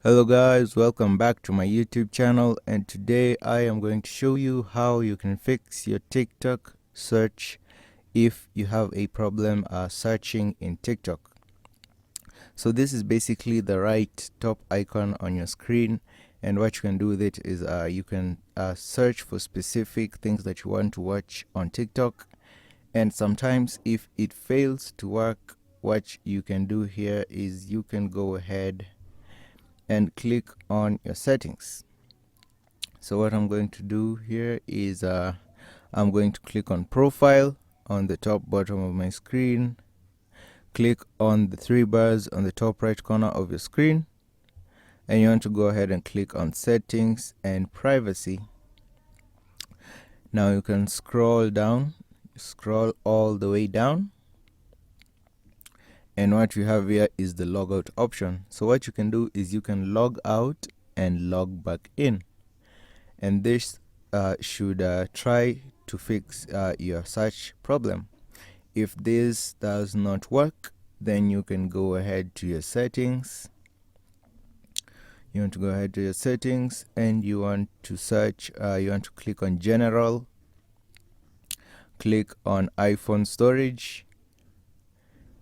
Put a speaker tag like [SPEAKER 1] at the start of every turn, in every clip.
[SPEAKER 1] Hello guys, welcome back to my YouTube channel, and today I am going to show you how you can fix your TikTok search if you have a problem searching in TikTok. So this is basically the right top icon on your screen, and what you can do with it is you can search for specific things that you want to watch on TikTok. And sometimes if it fails to work, what you can do here is you can go ahead and click on your settings. So what I'm going to do here is I'm going to click on profile on the top bottom of my screen. Click on the three bars on the top right corner of your screen, and you want to go ahead and click on settings and privacy. Now you can scroll all the way down, and what you have here is the logout option. So what you can do is you can log out and log back in, and this should try to fix your search problem. If this does not work, then you can go ahead to your settings. You want to go ahead to your settings, and you want to search, you want to click on general, click on iPhone storage,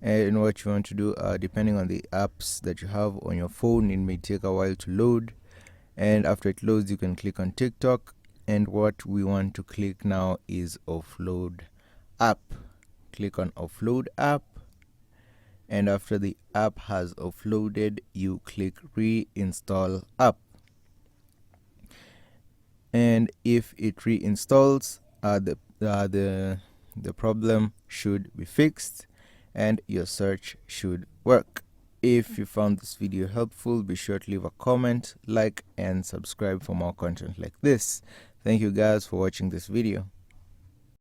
[SPEAKER 1] and what you want to do, depending on the apps that you have on your phone, it may take a while to load, and after it loads you can click on TikTok, and what we want to click now is offload app. Click on offload app, and after the app has offloaded, you click reinstall app, and if it reinstalls, the problem should be fixed and your search should work. If you found this video helpful, be sure to leave a comment, like, and subscribe for more content like this. Thank you guys for watching this video.